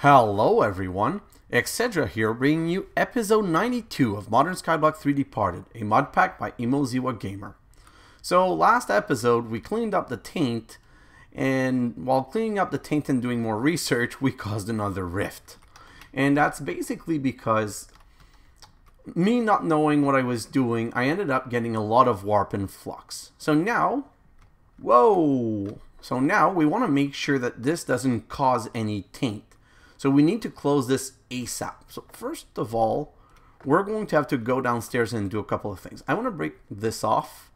Hello everyone, xHedra here bringing you episode 92 of Modern Skyblock 3 Departed, a mod pack by Emoziwa Gamer. So last episode we cleaned up the taint, and while cleaning up the taint and doing more research we caused another rift. And that's basically because me not knowing what I was doing, I ended up getting a lot of warp and flux. So now, So now we want to make sure that this doesn't cause any taint. So we need to close this ASAP. So first of all, we're going to have to go downstairs and do a couple of things. I want to break this off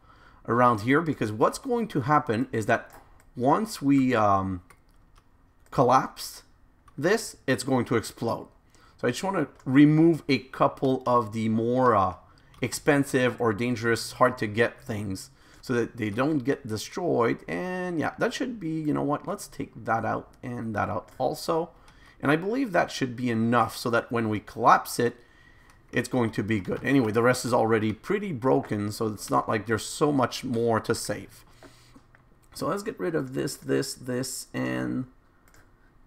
around here because what's going to happen is that once we collapse this, it's going to explode. So I just want to remove a couple of the more expensive or dangerous, hard to get things so that they don't get destroyed. And yeah, that should be, you know what, let's take that out and that out also. And I believe that should be enough so that when we collapse it, it's going to be good. Anyway, the rest is already pretty broken, so it's not like there's so much more to save. So let's get rid of this, and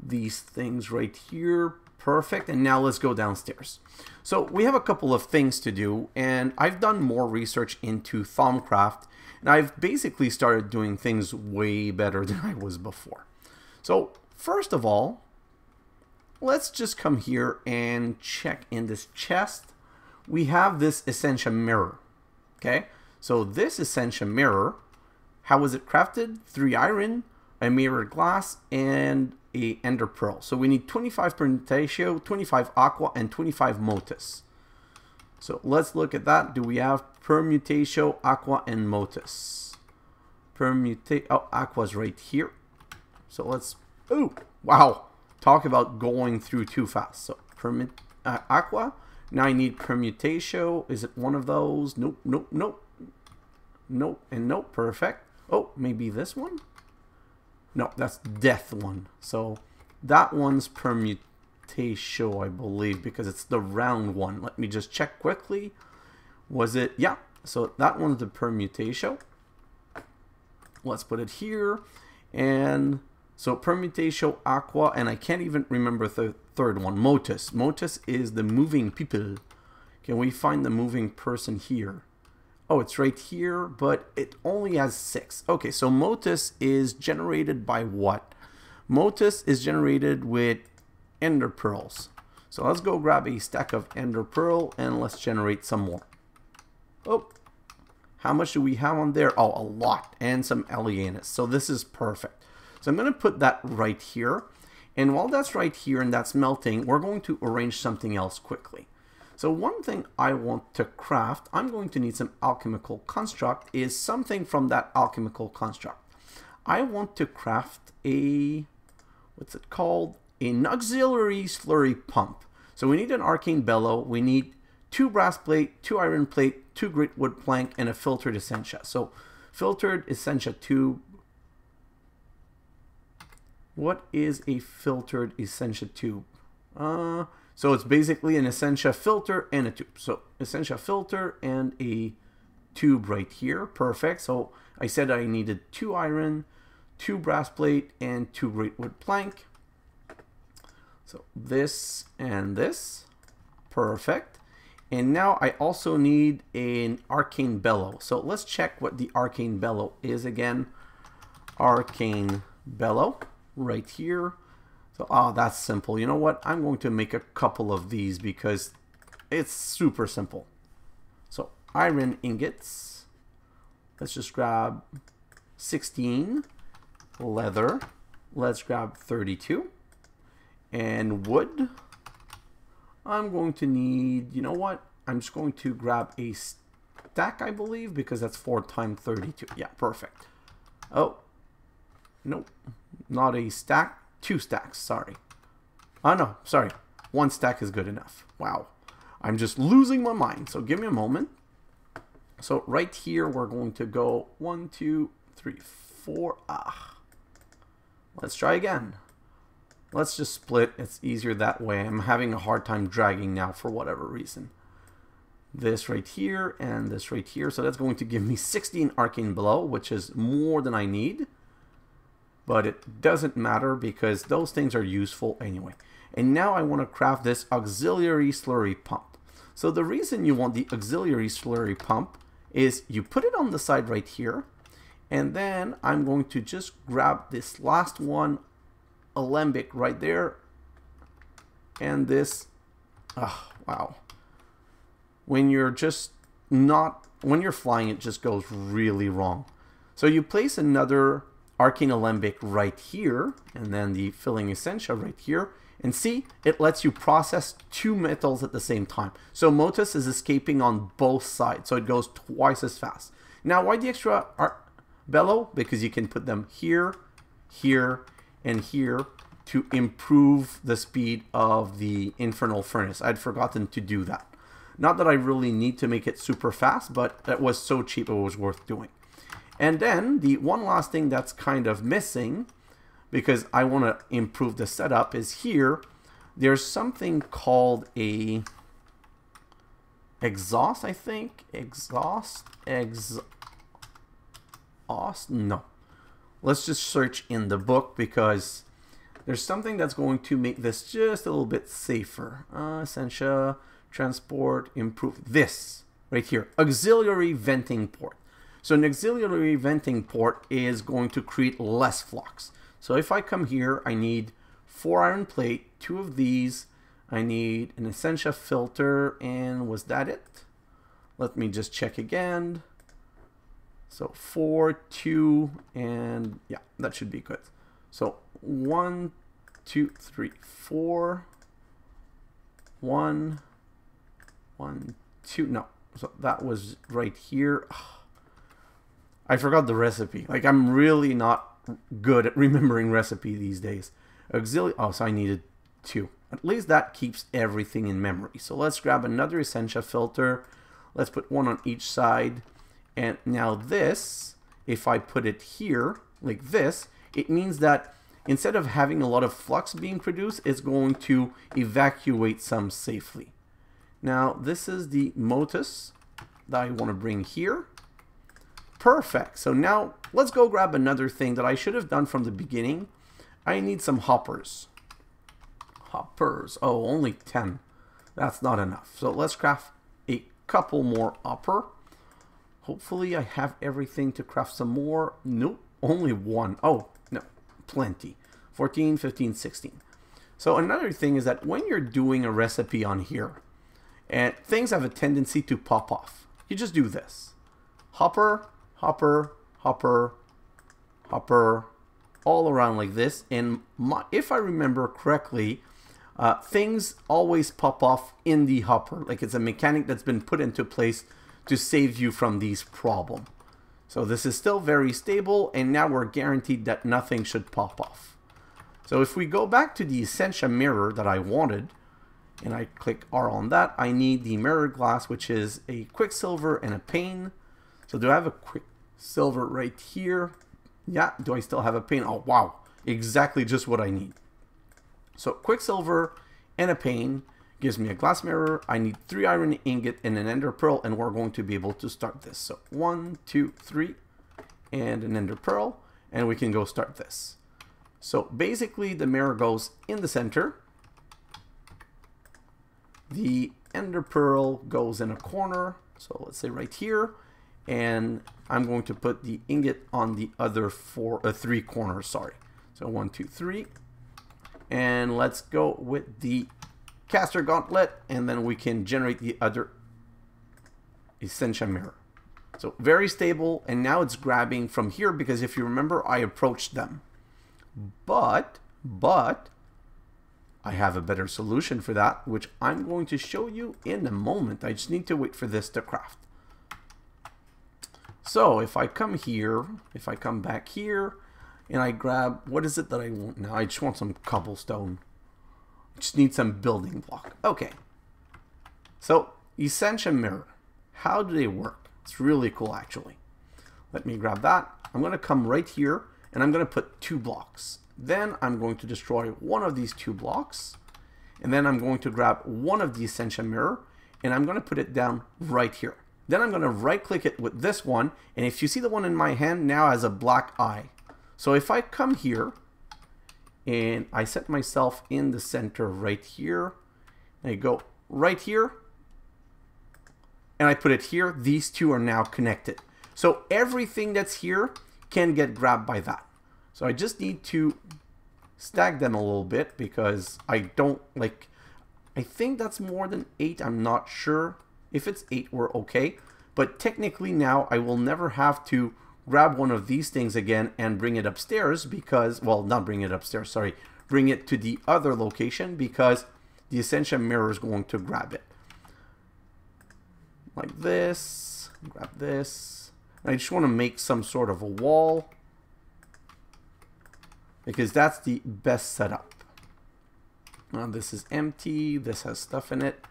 these things right here. Perfect. And now let's go downstairs. So we have a couple of things to do, and I've done more research into Thaumcraft, and I've basically started doing things way better than I was before. So first of all, let's just come here and check in this chest. We have this Essentia Mirror. Okay, so this Essentia Mirror, how was it crafted? 3 iron, a mirrored glass, and a ender pearl. So we need 25 permutatio, 25 aqua, and 25 motus. So let's look at that. Do we have permutatio, aqua, and motus? Oh, aqua's right here. So let's, oh, wow. Talk about going through too fast. So aqua. Now I need permutatio. Is it one of those? Nope, nope, nope. Nope, and nope. Perfect. Oh, maybe this one? No, that's death one. So that one's permutatio, I believe, because it's the round one. Let me just check quickly. Was it? Yeah. So that one's the permutatio. Let's put it here. And so permutatio, aqua, and I can't even remember the third one, motus. Motus is the moving people. Can we find the moving person here? Oh, it's right here, but it only has 6. Okay, so motus is generated by what? Motus is generated with ender pearls. So let's go grab a stack of ender pearl and let's generate some more. Oh, how much do we have on there? Oh, a lot, and some Alienus. So this is perfect. So I'm going to put that right here. And while that's right here and that's melting, we're going to arrange something else quickly. So one thing I want to craft, I'm going to need some Alchemical Construct, is something from that Alchemical Construct. I want to craft a, what's it called? An Auxiliary Slurry Pump. So we need an Arcane Bellow, we need 2 brass plate, 2 iron plate, 2 great wood plank, and a filtered Essentia. So filtered Essentia tube. What is a filtered Essentia tube? So it's basically an Essentia filter and a tube. So Essentia filter and a tube right here. Perfect. So I said I needed 2 iron, 2 brass plate, and 2 great wood plank. So this and this. Perfect. And now I also need an Arcane Bellow. So let's check what the Arcane Bellow is again. Arcane Bellow. Right here. So that's simple. You know what, I'm going to make a couple of these because it's super simple. So iron ingots, let's just grab 16. Leather, let's grab 32. And wood, I'm going to need, you know what, I'm just going to grab a stack, I believe, because that's 4 times 32. Yeah, perfect. Oh, nope. Not a stack, 2 stacks, sorry. Oh no, sorry. 1 stack is good enough. Wow. I'm just losing my mind. So give me a moment. So right here, we're going to go 1, 2, 3, 4. Let's try again. Let's just split. It's easier that way. I'm having a hard time dragging now for whatever reason. This right here and this right here. So that's going to give me 16 Arcane Below, which is more than I need. But it doesn't matter because those things are useful anyway. And now I want to craft this Auxiliary Slurry Pump. So the reason you want the Auxiliary Slurry Pump is you put it on the side right here. And then I'm going to just grab this last one, alembic right there. And this, oh, wow. When you're flying, it just goes really wrong. So you place another Arcane Alembic right here, and then the Filling Essentia right here. And see, it lets you process two metals at the same time. So Motus is escaping on both sides, so it goes twice as fast. Now, why the extra Bellow? Because you can put them here, here, and here to improve the speed of the Infernal Furnace. I'd forgotten to do that. Not that I really need to make it super fast, but it was so cheap it was worth doing. And then the one last thing that's kind of missing, because I want to improve the setup, is here. There's something called a exhaust, I think. Exhaust? No. Let's just search in the book, because there's something that's going to make this just a little bit safer. Essentia, transport, improve. This right here, auxiliary venting port. So an auxiliary venting port is going to create less flux. So if I come here, I need 4 iron plate, 2 of these. I need an Essentia filter, and was that it? Let me just check again. So 4, 2, and yeah, that should be good. So 1, 2, 3, 4, 1, 1, 2. No, so that was right here. I forgot the recipe. Like, I'm really not good at remembering recipe these days. Auxiliary. Oh, so I needed 2. At least that keeps everything in memory. So let's grab another Essentia filter. Let's put 1 on each side. And now this, if I put it here, like this, it means that instead of having a lot of flux being produced, it's going to evacuate some safely. Now, this is the Motus that I want to bring here. Perfect. So now, let's go grab another thing that I should have done from the beginning. I need some hoppers. Hoppers. Oh, only 10. That's not enough. So let's craft a couple more hopper. Hopefully I have everything to craft some more. Nope, only 1. Oh, no, plenty. 14, 15, 16. So another thing is that when you're doing a recipe on here, and things have a tendency to pop off, you just do this. Hopper, hopper, hopper, hopper, all around like this. And if I remember correctly, things always pop off in the hopper. Like, it's a mechanic that's been put into place to save you from these problems. So this is still very stable, and now we're guaranteed that nothing should pop off. So if we go back to the Essentia Mirror that I wanted, and I click R on that, I need the mirror glass, which is a Quicksilver and a pane. So do I have a Quicksilver right here? Yeah, do I still have a pane? Oh, wow, exactly just what I need. So Quicksilver and a pane gives me a glass mirror. I need 3 iron ingot and an ender pearl, and we're going to be able to start this. So 1, 2, 3, and an ender pearl, and we can go start this. So basically the mirror goes in the center. The ender pearl goes in a corner. So let's say right here, and I'm going to put the ingot on the other 3 corners, sorry. So 1, 2, 3, and let's go with the caster gauntlet, and then we can generate the other Essentia Mirror. So very stable, and now it's grabbing from here, because if you remember, I approached them. But I have a better solution for that, which I'm going to show you in a moment. I just need to wait for this to craft. So if I come here, if I come back here, and I grab, what is it that I want now? I just want some cobblestone. Just need some building block. Okay. So, Essentia Mirror. How do they work? It's really cool, actually. Let me grab that. I'm going to come right here, and I'm going to put 2 blocks. Then I'm going to destroy one of these 2 blocks. And then I'm going to grab one of the Essentia Mirror, and I'm going to put it down right here. Then I'm going to right-click it with this one, and if you see the one in my hand now has a black eye. So if I come here, and I set myself in the center right here. I go right here, and I put it here. These two are now connected. So everything that's here can get grabbed by that. So I just need to stack them a little bit because I don't like, I think that's more than 8. I'm not sure. If it's 8, we're okay. But technically now I will never have to grab one of these things again and bring it upstairs because, well, not bring it upstairs, sorry. Bring it to the other location because the Essentia Mirror is going to grab it. Like this, grab this. I just want to make some sort of a wall because that's the best setup. Now this is empty, this has stuff in it.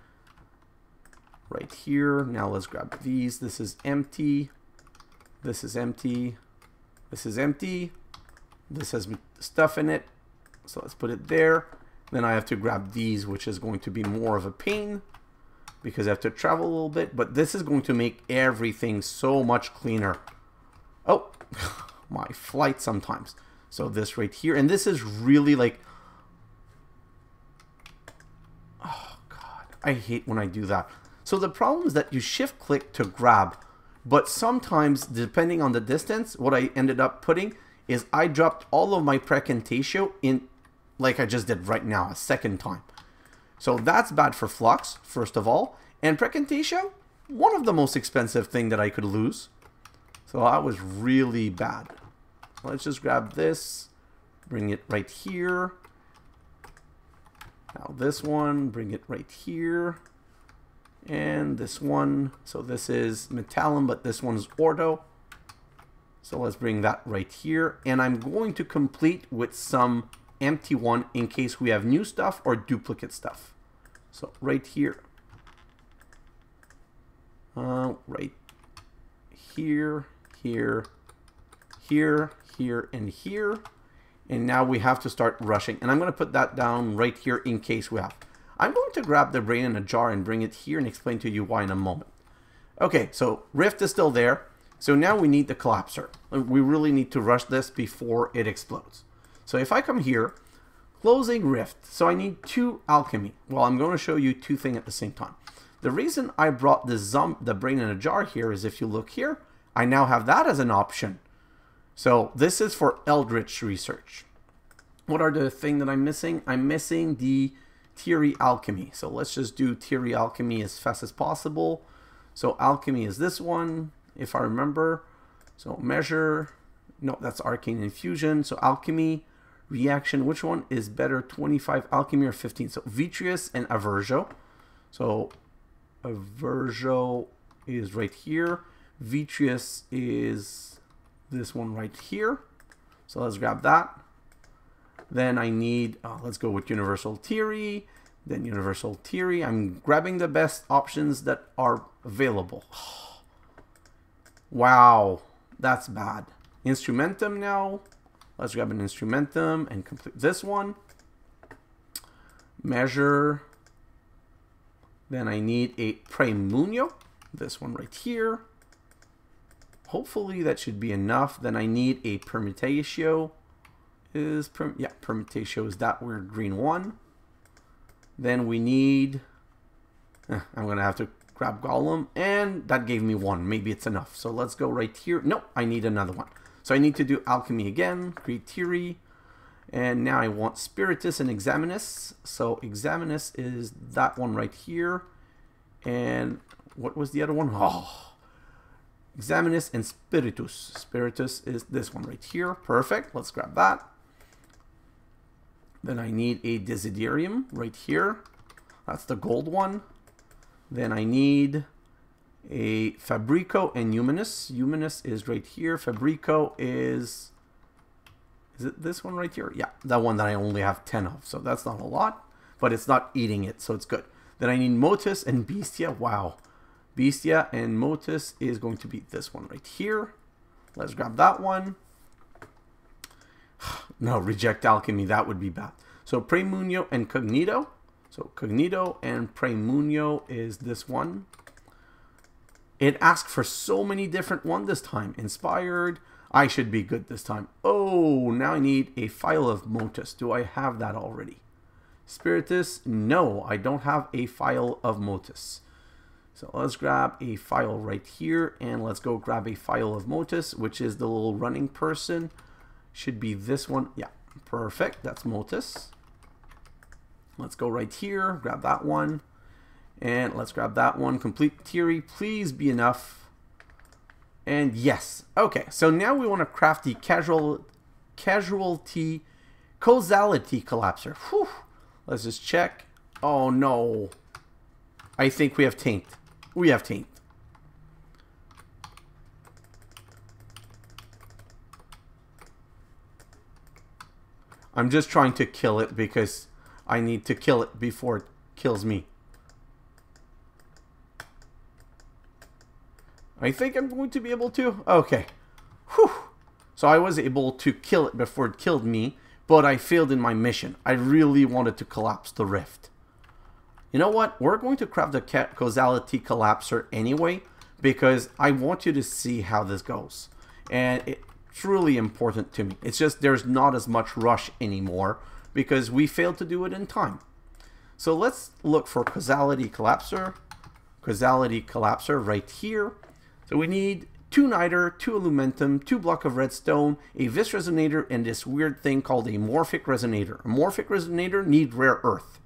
Right here, now let's grab these. This is empty, this is empty, this is empty, this has stuff in it. So let's put it there. Then I have to grab these, which is going to be more of a pain because I have to travel a little bit, but this is going to make everything so much cleaner. Oh, my flight sometimes. So this right here, and this is really like, oh God, I hate when I do that. So the problem is that you shift click to grab, but sometimes depending on the distance, what I ended up putting is I dropped all of my precantatio in, like I just did right now, a second time. So that's bad for Flux, first of all. And precantatio, one of the most expensive thing that I could lose. So that was really bad. So let's just grab this, bring it right here. Now this one, bring it right here. And this one, so this is Metallum, but this one is Ordo. So let's bring that right here. And I'm going to complete with some empty one in case we have new stuff or duplicate stuff. So right here, right here, here, here, here, and here. And now we have to start rushing. And I'm going to put that down right here in case we have. I'm going to grab the brain in a jar and bring it here and explain to you why in a moment. Okay, so Rift is still there. So now we need the collapser. We really need to rush this before it explodes. So if I come here, closing Rift. So I need 2 alchemy. Well, I'm going to show you 2 things at the same time. The reason I brought the brain in a jar here is if you look here, I now have that as an option. So this is for Eldritch research. What are the things that I'm missing? I'm missing the Theory Alchemy. So let's just do Theory Alchemy as fast as possible. So Alchemy is this one, if I remember. So Measure, no, that's Arcane Infusion. So Alchemy, Reaction, which one is better, 25 Alchemy or 15? So Vitreous and Averjo. So Averjo is right here. Vitreous is this one right here. So let's grab that. Then I need, let's go with Universal Theory, then Universal Theory. I'm grabbing the best options that are available. Wow, that's bad. Instrumentum now. Let's grab an Instrumentum and complete this one. Measure. Then I need a Praemunio. This one right here. Hopefully that should be enough. Then I need a Permutatio. Permutatio is that weird green one. Then we need, I'm gonna have to grab Golem, and that gave me 1. Maybe it's enough. So let's go right here. Nope, I need another one. So I need to do Alchemy again, create Theory, and now I want Spiritus and Examinus. So Examinus is that one right here, and what was the other one? Oh, Examinus and Spiritus. Spiritus is this one right here. Perfect. Let's grab that. Then I need a Desiderium right here. That's the gold one. Then I need a Fabrico and Humanus. Humanus is right here. Fabrico is it this one right here? Yeah, that one that I only have 10 of. So that's not a lot, but it's not eating it, so it's good. Then I need Motus and Bestia. Wow. Bestia and Motus is going to be this one right here. Let's grab that one. No, reject Alchemy. That would be bad. So Praemunio and Cognito. So Cognito and Praemunio is this one. It asked for so many different ones this time. Inspired, I should be good this time. Oh, now I need a file of Motus. Do I have that already? Spiritus? No, I don't have a file of Motus. So let's grab a file right here, and let's go grab a file of Motus, which is the little running person. Should be this one. Yeah, perfect. That's Motus. Let's go right here, grab that one, and let's grab that one. Complete theory, please be enough. And yes. Okay, so now we want to craft the causality collapser. Whew. Let's just check. Oh no. I think we have taint. We have taint. I'm just trying to kill it because I need to kill it before it kills me. I think I'm going to be able to. Okay. Whew. So I was able to kill it before it killed me, but I failed in my mission. I really wanted to collapse the rift. You know what? We're going to craft the causality collapser anyway, because I want you to see how this goes. And it's really important to me. It's just there's not as much rush anymore because we failed to do it in time. So let's look for causality collapser right here. So we need 2 niter, 2 aluminum, 2 block of redstone, a vis resonator, and this weird thing called a morphic resonator. A morphic resonator needs rare earth.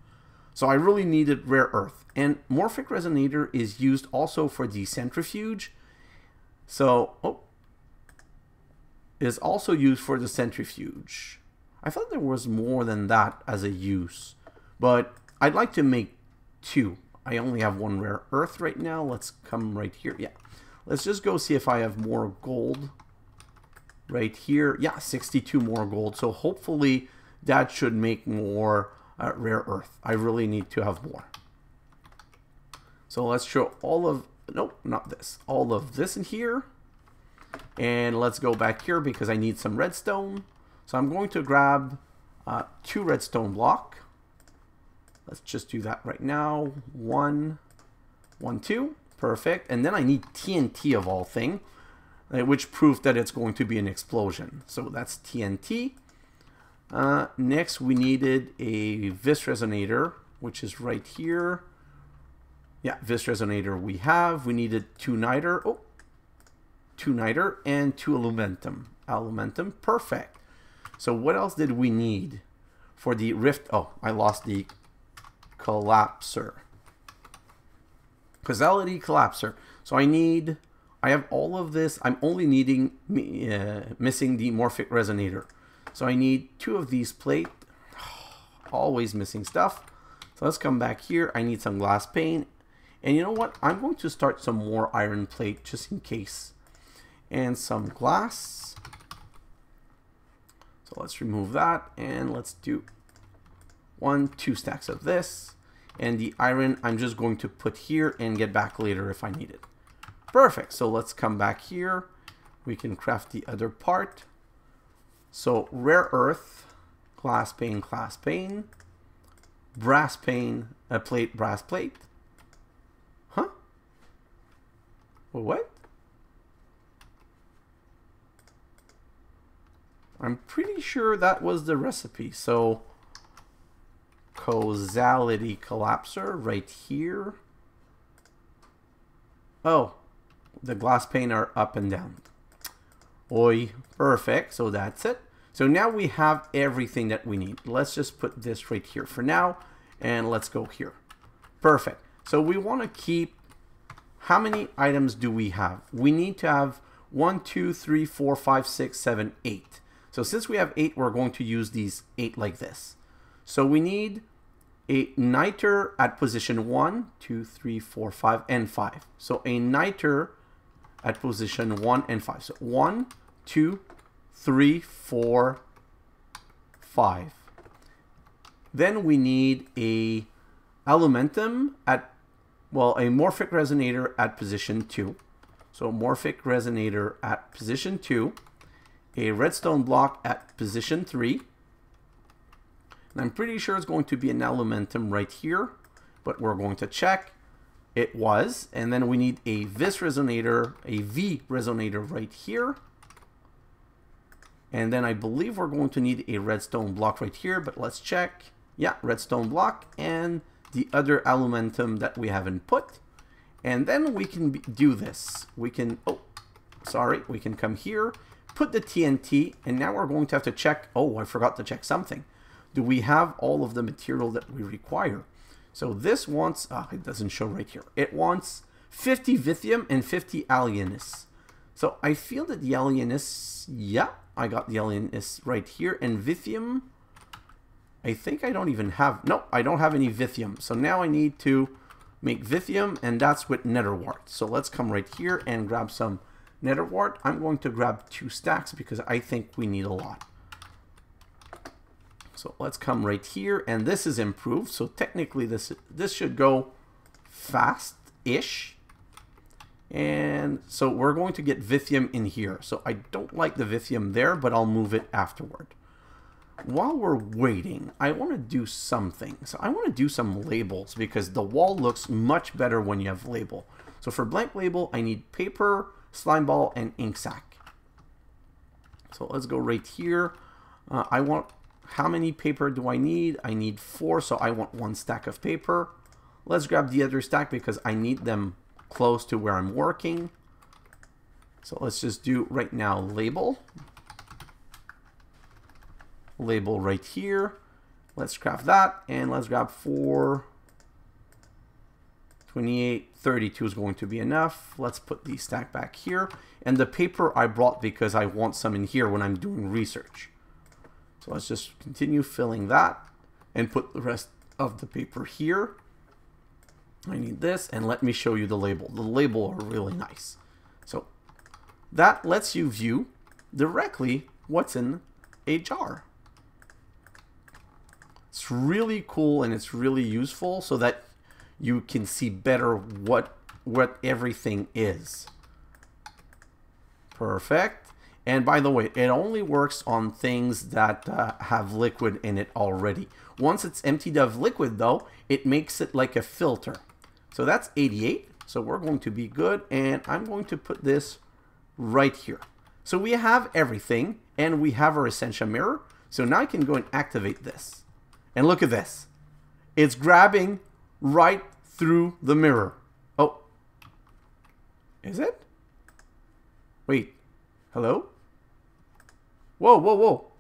So I really needed rare earth. And morphic resonator is used also for the centrifuge. So, is also used for the centrifuge. I thought there was more than that as a use. But I'd like to make 2. I only have 1 rare earth right now. Let's come right here. Yeah. Let's just go see if I have more gold right here. Yeah, 62 more gold. So hopefully that should make more rare earth. I really need to have more. So let's show all of, nope, not this. All of this in here. And let's go back here because I need some redstone. So I'm going to grab 2 redstone block. Let's just do that right now. 1, 1, 2. Perfect. And then I need TNT of all thing, which proves that it's going to be an explosion. So that's TNT. Next, we needed a vis resonator, which is right here. Yeah, vis resonator we have. We needed 2 niter. Oh, 2 niter and 2 aluminum. Aluminum. Perfect. So what else did we need for the rift? Oh, I lost the collapser. Causality collapser. So I have all of this. I'm only needing missing the morphic resonator. So I need 2 of these plate. Always missing stuff. So let's come back here. I need some glass pane. And you know what? I'm going to start some more iron plate just in case. And some glass. So let's remove that. And let's do 1, 2 stacks of this. And the iron I'm just going to put here and get back later if I need it. Perfect. So let's come back here. We can craft the other part. So rare earth, glass pane, brass pane, a plate, brass plate. Huh? What? I'm pretty sure that was the recipe. So causality collapser right here. Oh, the glass pane are up and down. Oi, perfect. So that's it. So now we have everything that we need. Let's just put this right here for now, and let's go here. Perfect. So we want to keep, how many items do we have? We need to have 1, 2, 3, 4, 5, 6, 7, 8. So since we have 8, we're going to use these 8 like this. So we need a niter at position 1, 2, 3, 4, 5, and 5. So a niter at position 1 and 5. So 1, 2, 3, 4, 5. Then we need a aluminum at, well, a morphic resonator at position 2. So morphic resonator at position 2. A redstone block at position 3. And I'm pretty sure it's going to be an aluminum right here, but we're going to check. It was. And then we need a vis resonator, a V resonator right here. And then I believe we're going to need a redstone block right here, but let's check. Yeah, redstone block and the other aluminum that we haven't put. And then we can do this. We can, we can come here, put the TNT, and now we're going to have to check. Oh, I forgot to check something. Do we have all of the material that we require? So this wants, it doesn't show right here. It wants 50 Vithium and 50 Alienis. So I feel that the Alienis, yeah, I got the Alienis right here. And Vithium, I think I don't even have, no, I don't have any Vithium. So now I need to make Vithium, and that's with Nether Wart. So let's come right here and grab some Nether Wart. I'm going to grab 2 stacks because I think we need a lot. So let's come right here, and this is improved. So technically this should go fast-ish. And so we're going to get Vithium in here. So I don't like the Vithium there, but I'll move it afterward. While we're waiting, I want to do something. So I want to do some labels because the wall looks much better when you have label. So for blank label, I need paper, slime ball, and ink sac. So let's go right here. I want, how many paper do I need? I need 4, so I want 1 stack of paper. Let's grab the other stack because I need them close to where I'm working. So let's just do right now label. Label right here. Let's craft that, and let's grab 4, 28, 32 is going to be enough. Let's put the stack back here. And the paper I brought because I want some in here when I'm doing research. So let's just continue filling that and put the rest of the paper here. I need this, and let me show you the label. The label are really nice. So that lets you view directly what's in a jar. It's really cool and it's really useful so that you can see better what everything is. Perfect. And by the way, it only works on things that have liquid in it already. Once it's emptied of liquid though, it makes it like a filter. So that's 88. So we're going to be good. And I'm going to put this right here. So we have everything and we have our Essentia Mirror. So now I can go and activate this. And look at this. It's grabbing right through the mirror. Oh. Is it? Wait. Hello? Whoa, whoa, whoa.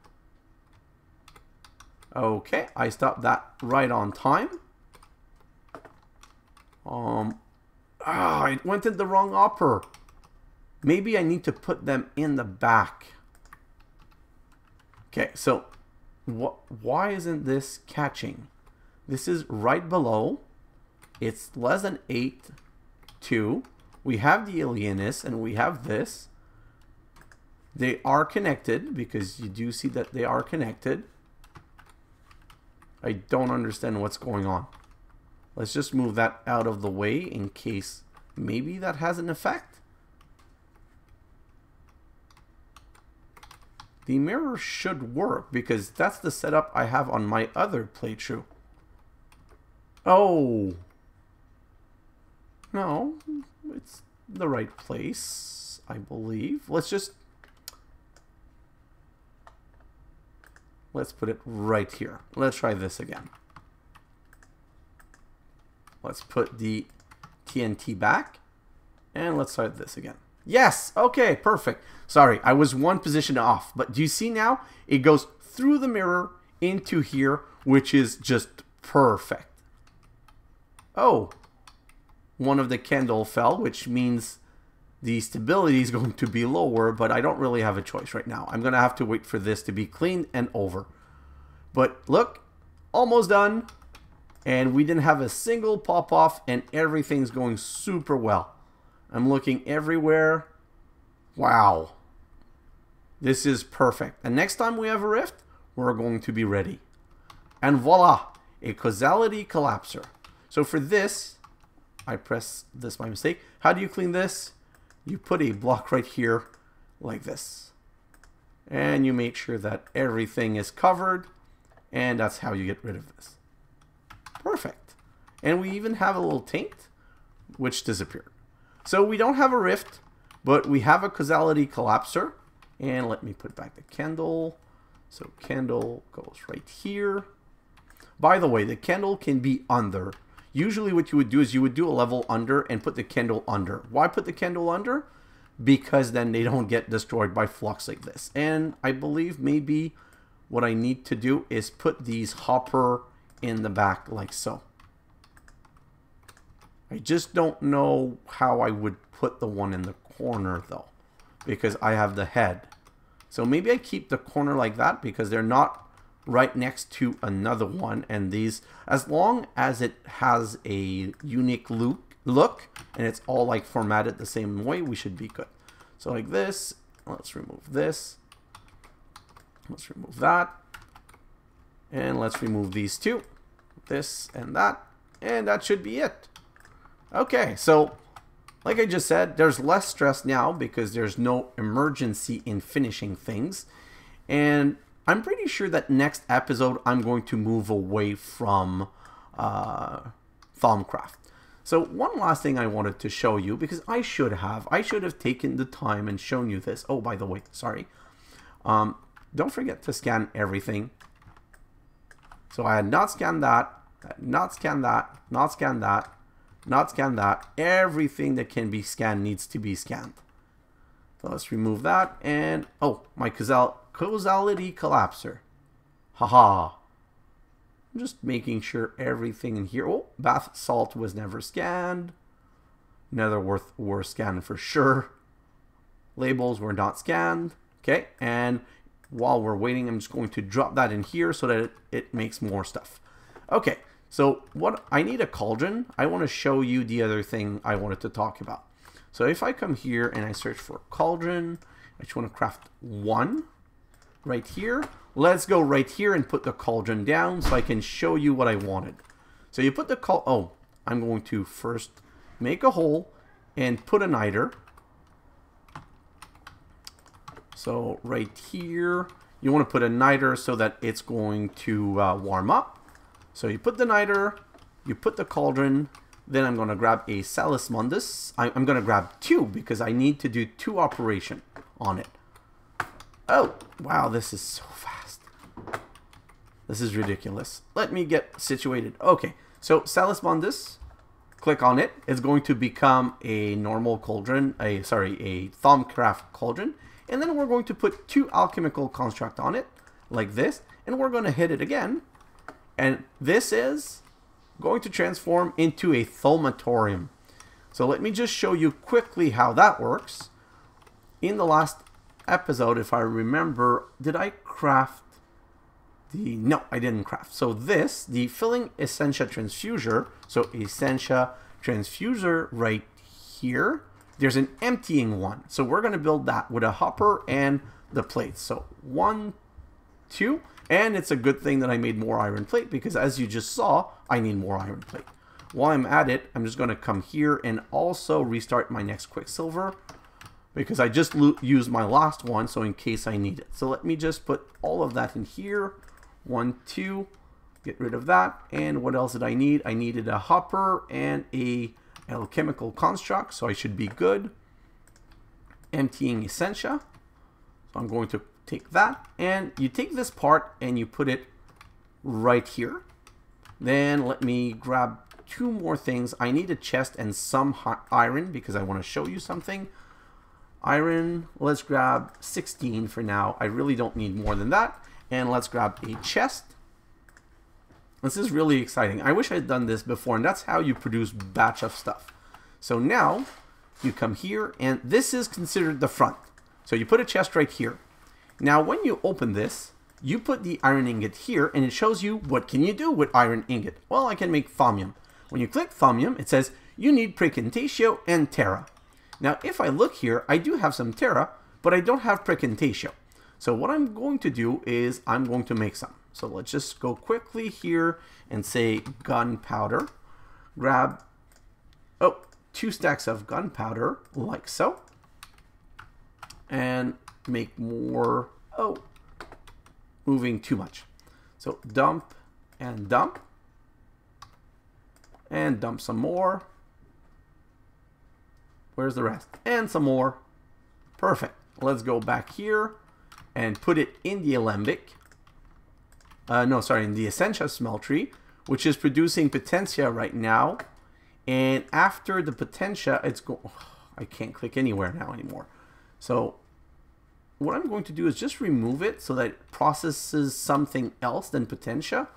Okay, I stopped that right on time. It went in the wrong hopper. Maybe I need to put them in the back. Okay, so why isn't this catching? This is right below. It's less than 8.2. We have the alienist and we have this. They are connected because you do see that they are connected. I don't understand what's going on. Let's just move that out of the way in case maybe that has an effect. The mirror should work because that's the setup I have on my other playthrough. Oh. No, it's the right place, I believe. Let's put it right here. Let's try this again. Let's put the TNT back. And let's try this again. Yes! Okay, perfect. Sorry, I was one position off. But do you see now? It goes through the mirror into here, which is just perfect. Oh. One of the candle fell, which means the stability is going to be lower, but I don't really have a choice right now. I'm going to have to wait for this to be cleaned and over. But look, almost done. And we didn't have a single pop off and everything's going super well. I'm looking everywhere. Wow. This is perfect. And next time we have a rift, we're going to be ready. And voila, a causality collapser. So for this, I press this by mistake. How do you clean this? You put a block right here like this. And you make sure that everything is covered. And that's how you get rid of this. Perfect. And we even have a little taint, which disappeared. So we don't have a rift, but we have a causality collapser. And let me put back the candle. So candle goes right here. By the way, the candle can be under. Usually what you would do is you would do a level under and put the candle under. Why put the candle under? Because then they don't get destroyed by flux like this. And I believe maybe what I need to do is put these hopper in the back like so. I just don't know how I would put the one in the corner though, because I have the head. So maybe I keep the corner like that because they're not right next to another one, and these, as long as it has a unique look and it's all like formatted the same way, we should be good. So like this, let's remove this, let's remove that, and let's remove these two, this and that should be it. Okay, so like I just said, there's less stress now because there's no emergency in finishing things, and I'm pretty sure that next episode I'm going to move away from Thaumcraft. So one last thing I wanted to show you, because I should have taken the time and shown you this. Oh, by the way, sorry. Don't forget to scan everything. So I had not scanned that, not scanned that, not scanned that, not scanned that. Everything that can be scanned needs to be scanned. So let's remove that, and oh, my causality collapser. Haha. I'm just making sure everything in here. Oh, bath salt was never scanned. Nether Wart were scanned for sure. Labels were not scanned. Okay, and while we're waiting, I'm just going to drop that in here so that it makes more stuff. Okay, so what I need a cauldron. I want to show you the other thing I wanted to talk about. So if I come here and I search for cauldron, I just want to craft one right here. Let's go right here and put the cauldron down so I can show you what I wanted. So you put the oh, I'm going to first make a hole and put a niter. So right here, you want to put a niter so that it's going to warm up. So you put the niter, you put the cauldron, then I'm going to grab a Salus Mundus. I'm going to grab two because I need to do two operation on it. Oh, wow, this is so fast. This is ridiculous. Let me get situated. Okay, so Salus Mundus, click on it. It's going to become a normal cauldron, a Thaumcraft cauldron. And then we're going to put two Alchemical Construct on it, like this. And we're going to hit it again. And this is going to transform into a Thaumatorium. So let me just show you quickly how that works. In the last episode, if I remember, did I craft the... No, I didn't craft. So this, the filling Essentia Transfuser, so Essentia Transfuser right here, there's an emptying one. So we're going to build that with a hopper and the plates. So 1, 2, and it's a good thing that I made more iron plate because as you just saw, I need more iron plate. While I'm at it, I'm just going to come here and also restart my next Quicksilver because I just used my last one, so in case I need it. So let me just put all of that in here. 1, 2, get rid of that. And what else did I need? I needed a hopper and a Alchemical Construct, so I should be good. Emptying Essentia. So I'm going to take that, and you take this part and you put it right here. Then let me grab two more things. I need a chest and some iron because I want to show you something. Iron, let's grab 16 for now. I really don't need more than that. And let's grab a chest. This is really exciting. I wish I'd done this before, and that's how you produce batch of stuff. So now you come here, and this is considered the front. So you put a chest right here. Now when you open this, you put the iron ingot here, and it shows you what can you do with iron ingot. Well, I can make thaumium. When you click thaumium, it says you need precantatio and terra. Now if I look here, I do have some terra, but I don't have precantatio. So what I'm going to do is I'm going to make some. So let's just go quickly here and say gunpowder. Grab 2 stacks of gunpowder like so. And make more. Oh, moving too much. So dump and dump. And dump some more. Where's the rest? And some more. Perfect. let's go back here and put it in the Alembic. No, sorry, in the Essentia Smelter, which is producing Potentia right now. And after the Potentia, it's going... I can't click anywhere now anymore. So what I'm going to do is just remove it so that it processes something else than Potentia,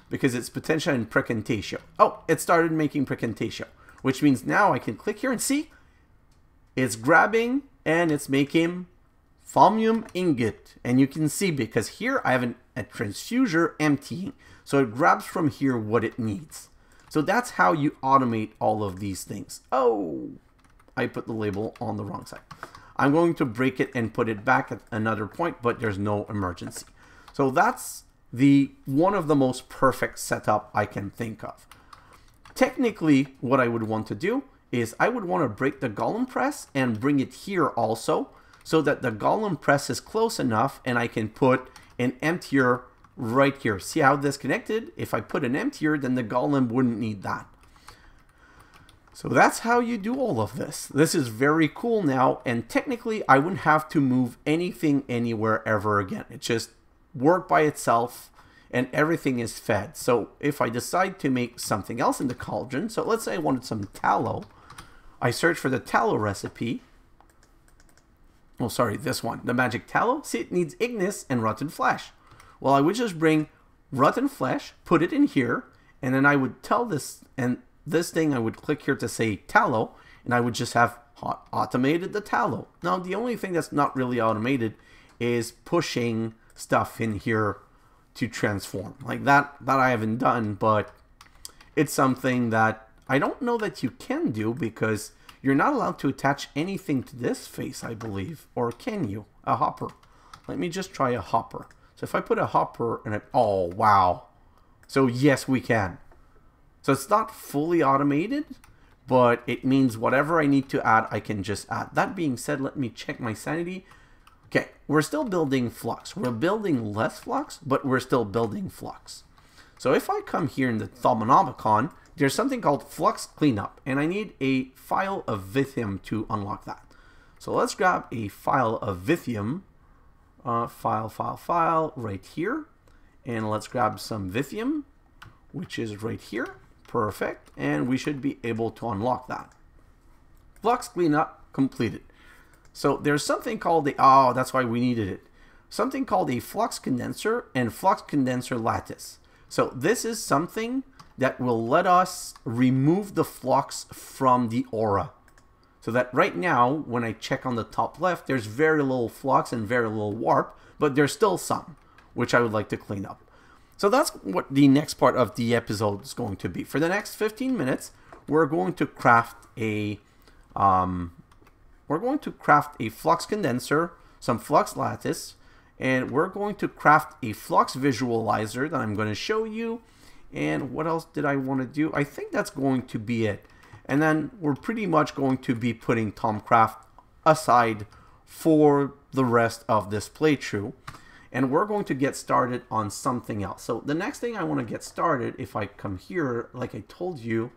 because it's Potentia and Precantatio. Oh, it started making Precantatio, which means now I can click here and see it's grabbing and it's making Thaumium ingot. And you can see because here I have a transfuser emptying, so it grabs from here what it needs. So that's how you automate all of these things. Oh, I put the label on the wrong side. I'm going to break it and put it back at another point, but there's no emergency. So that's one of the most perfect setup I can think of. Technically, what I would want to do is I would want to break the Golem Press and bring it here also, so that the Golem Press is close enough and I can put an emptier right here. See how disconnected? If I put an emptier, then the Golem wouldn't need that. So that's how you do all of this. This is very cool now, and technically I wouldn't have to move anything anywhere ever again. It just worked by itself and everything is fed. So if I decide to make something else in the cauldron, so let's say I wanted some tallow, I search for the tallow recipe. Oh, sorry, this one, the magic tallow. See, it needs ignis and rotten flesh. Well, I would just bring rotten flesh, put it in here, and then I would tell this, and this thing I would click here to say tallow, and I would just have automated the tallow. Now, the only thing that's not really automated is pushing stuff in here to transform. Like that I haven't done, but it's something that I don't know that you can do, because you're not allowed to attach anything to this face, I believe. Or can you? A hopper. Let me just try a hopper. So if I put a hopper and oh, wow. So yes, we can. So it's not fully automated, but it means whatever I need to add, I can just add. That being said, let me check my sanity. Okay, we're still building flux. We're building less flux, but we're still building flux. So if I come here in the Thaumonomicon, there's something called Flux Cleanup, and I need a file of Vithium to unlock that. So let's grab a file of Vithium, file, right here, and let's grab some Vithium, which is right here. Perfect, and we should be able to unlock that. Flux Cleanup completed. So there's something called oh, that's why we needed it. Something called a Flux Condenser and Flux Condenser Lattice. So this is something that will let us remove the flux from the aura. So that right now, when I check on the top left, there's very little flux and very little warp, but there's still some, which I would like to clean up. So that's what the next part of the episode is going to be. For the next 15 minutes, we're going to craft a flux condenser, some flux lattice, and we're going to craft a flux visualizer that I'm going to show you. And what else did I want to do? I think that's going to be it. And then we're pretty much going to be putting Thaumcraft aside for the rest of this playthrough. And we're going to get started on something else. So the next thing I want to get started, if I come here, like I told you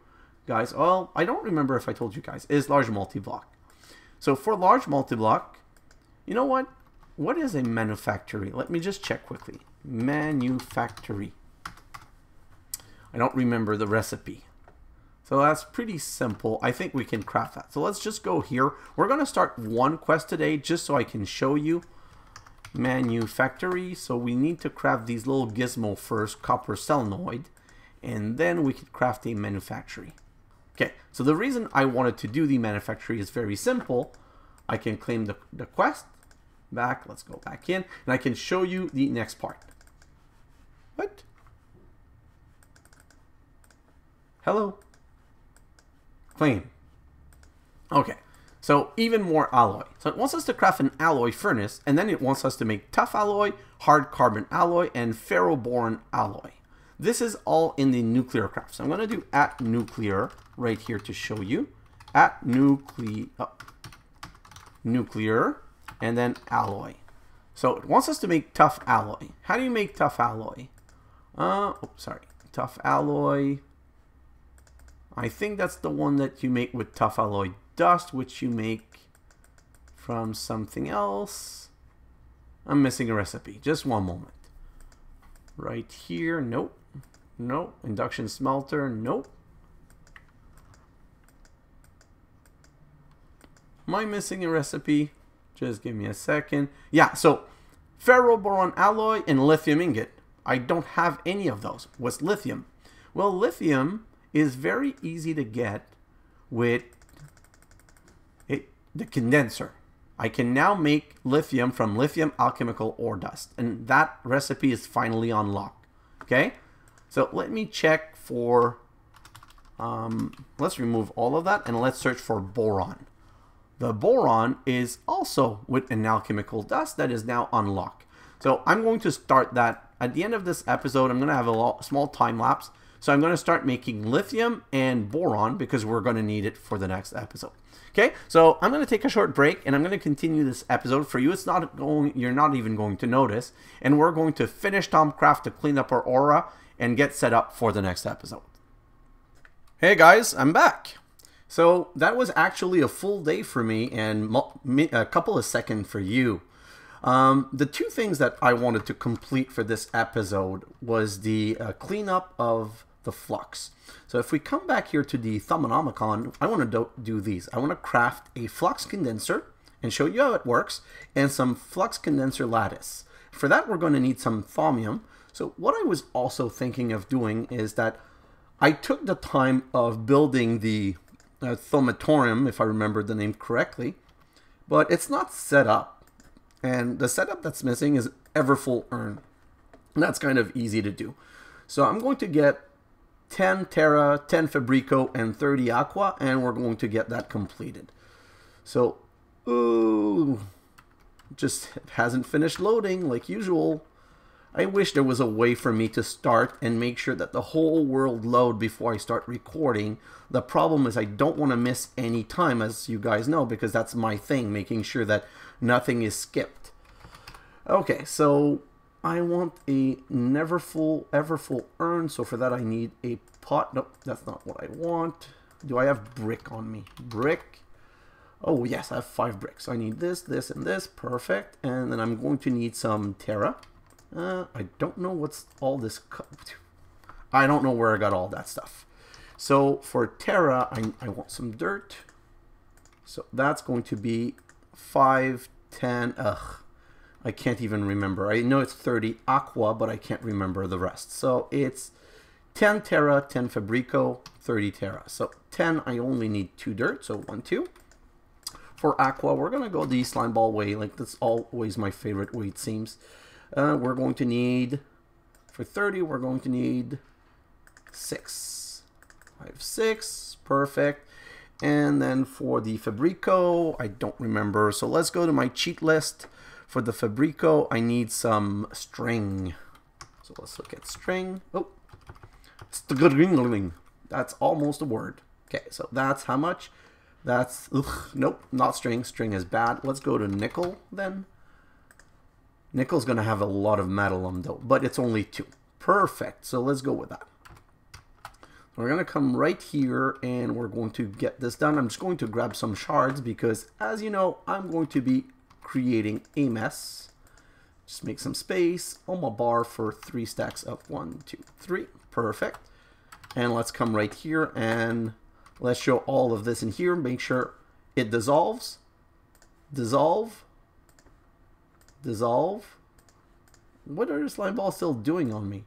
guys, well, I don't remember if I told you guys, is large multi-block. So for large multi-block, you know what? What is a manufactory? Let me just check quickly. Manufactory. I don't remember the recipe. So that's pretty simple. I think we can craft that. So let's just go here. We're going to start one quest today just so I can show you. Manufactory. So we need to craft these little gizmo first, copper selenoid, and then we can craft a manufactory. Okay, so the reason I wanted to do the manufactory is very simple. I can claim the quest back. Let's go back in, and I can show you the next part. What? Hello? Claim. Okay, so even more alloy. So it wants us to craft an alloy furnace, and then it wants us to make tough alloy, hard carbon alloy, and ferroboron alloy. This is all in the nuclear craft. So I'm going to do @nuclear right here to show you. @nuclear, and then alloy. So it wants us to make tough alloy. How do you make tough alloy? Tough alloy. I think that's the one that you make with tough alloy dust, which you make from something else. I'm missing a recipe. Just one moment. Right here. Nope. Nope. Induction smelter. Nope. Am I missing a recipe? Just give me a second. Yeah, so ferroboron alloy and lithium ingot. I don't have any of those. What's lithium? Well, lithium is very easy to get with the condenser. I can now make lithium from lithium alchemical ore dust, and that recipe is finally unlocked. Okay, so let me check for let's remove all of that and let's search for boron. The boron is also with an alchemical dust that is now unlocked. So I'm going to start that at the end of this episode. I'm going to have a small time lapse, so I'm going to start making lithium and boron because we're going to need it for the next episode. Okay, so I'm going to take a short break and I'm going to continue this episode. For you, it's not going, you're not even going to notice, and we're going to finish Thaumcraft to clean up our aura and get set up for the next episode. Hey guys, I'm back. So that was actually a full day for me and a couple of seconds for you. The two things that I wanted to complete for this episode was the cleanup of the flux. So if we come back here to the Thaumanomicon, I want to do these. I want to craft a flux condenser and show you how it works, and some flux condenser lattice. For that, we're going to need some thaumium. So what I was also thinking of doing is that I took the time of building the thaumatorium, if I remember the name correctly, but it's not set up. And the setup that's missing is Everfull urn. And that's kind of easy to do. So I'm going to get 10 Terra, 10 Fabrico, and 30 Aqua, and we're going to get that completed. So, ooh, just hasn't finished loading like usual. I wish there was a way for me to start and make sure that the whole world load before I start recording. The problem is I don't want to miss any time, as you guys know, because that's my thing, making sure that nothing is skipped. Okay, so I want a Everfull urn, so for that I need a pot. Nope, that's not what I want. Do I have brick on me? Brick. Oh yes, I have 5 bricks. I need this, this, and this. Perfect. And then I'm going to need some Terra. I don't know what's all this. I don't know where I got all that stuff. So for Terra, I want some dirt. So that's going to be 5, 10. Ugh, I can't even remember. I know it's 30 Aqua, but I can't remember the rest. So it's 10 Terra, 10 Fabrico, 30 Terra. So 10, I only need 2 dirt. So 1, 2. For Aqua, we're going to go the slime ball way. Like, that's always my favorite way, it seems. We're going to need, for 30, we're going to need 6. I have 6. Perfect. And then for the Fabrico, I don't remember. So let's go to my cheat list. For the Fabrico, I need some string. So let's look at string. Oh, string. That's almost a word. Okay, so that's how much? That's, nope, not string. String is bad. Let's go to nickel then. Nickel's going to have a lot of metal on though, but it's only 2. Perfect. So let's go with that. We're going to come right here and we're going to get this done. I'm just going to grab some shards because, as you know, I'm going to be creating a mess. Just make some space on my bar for 3 stacks of 1, 2, 3. Perfect. And let's come right here and let's show all of this in here. Make sure it dissolves. Dissolve. Dissolve. What are the slime balls still doing on me?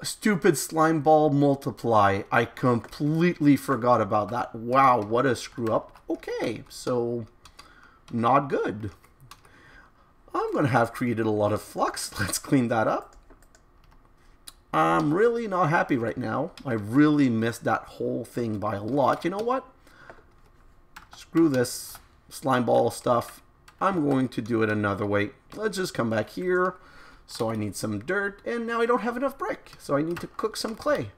Stupid slime ball multiply. I completely forgot about that. Wow, what a screw up. Okay, so not good. I'm going to have created a lot of flux. Let's clean that up. I'm really not happy right now. I really missed that whole thing by a lot. You know what? Screw this slime ball stuff. I'm going to do it another way. Let's just come back here. So I need some dirt, and now I don't have enough brick. So I need to cook some clay.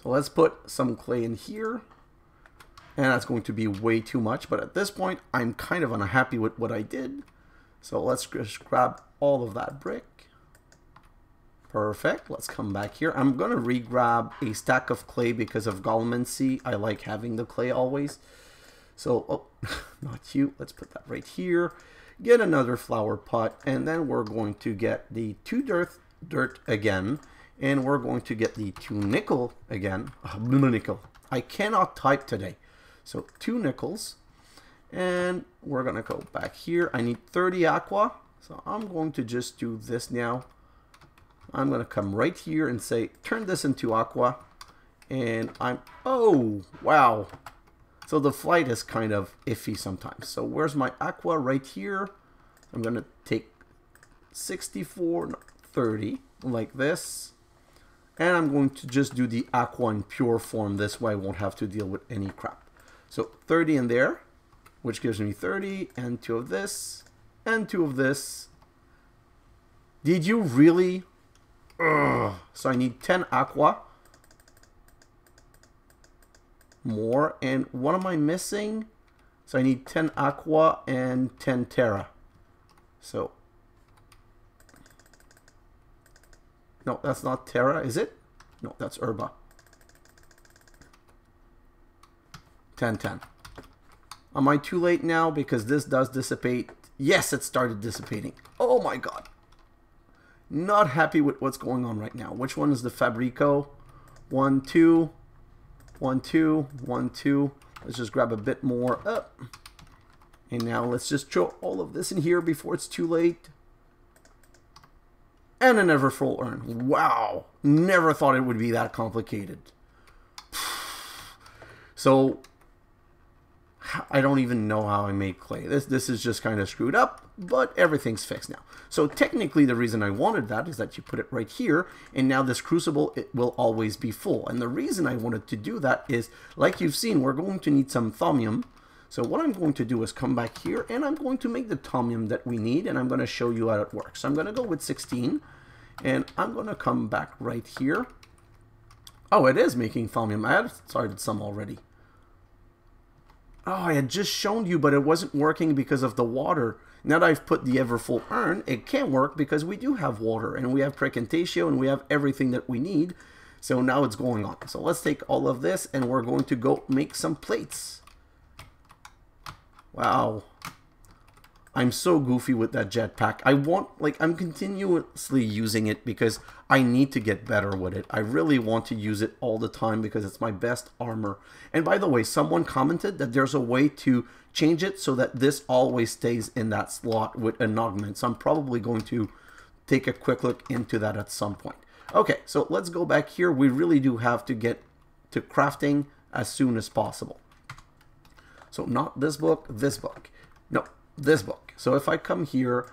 So let's put some clay in here. And that's going to be way too much. But at this point, I'm kind of unhappy with what I did. So let's just grab all of that brick. Perfect. Let's come back here. I'm going to re-grab a stack of clay because of Galmancy. I like having the clay always. So, oh, not you. Let's put that right here. Get another flower pot. And then we're going to get the 2 dirt again. And we're going to get the 2 nickel again. Nickel. I cannot type today. So 2 nickels. And we're going to go back here. I need 30 aqua. So I'm going to just do this now. I'm going to come right here and say, turn this into aqua. And oh, wow. So the flight is kind of iffy sometimes. So where's my aqua? Right here. I'm going to take 64, 30, like this. And I'm going to just do the aqua in pure form. This way I won't have to deal with any crap. So 30 in there, which gives me 30, and 2 of this, and 2 of this. Did you really? Ugh. So I need 10 aqua. More. And what am I missing? So I need 10 aqua and 10 terra. So. No, that's not terra, is it? No, that's herba. 10, 10. Am I too late now? Because this does dissipate. Yes, it started dissipating. Oh my god. Not happy with what's going on right now. Which one is the Fabrico? 1, 2. 1, 2. 1, 2. Let's just grab a bit more up. And now let's just throw all of this in here before it's too late. And an ever full urn. Wow. Never thought it would be that complicated. So I don't even know how I made clay. This is just kind of screwed up, but everything's fixed now. So technically the reason I wanted that is that you put it right here, and now this crucible, it will always be full. And the reason I wanted to do that is, like you've seen, we're going to need some thaumium. So what I'm going to do is come back here, and I'm going to make the thaumium that we need, and I'm going to show you how it works. So I'm going to go with 16, and I'm going to come back right here. Oh, it is making thaumium. I had started some already. Oh, I had just shown you, but it wasn't working because of the water. Now that I've put the Everfull urn, it can work because we do have water, and we have Precantatio, and we have everything that we need. So now it's going on. So let's take all of this, and we're going to go make some plates. Wow. I'm so goofy with that jetpack. I'm continuously using it because I need to get better with it. I really want to use it all the time because it's my best armor. And by the way, someone commented that there's a way to change it so that this always stays in that slot with an augment. So I'm probably going to take a quick look into that at some point. Okay, so let's go back here. We really do have to get to crafting as soon as possible. So not this book, this book. No, this book. So if I come here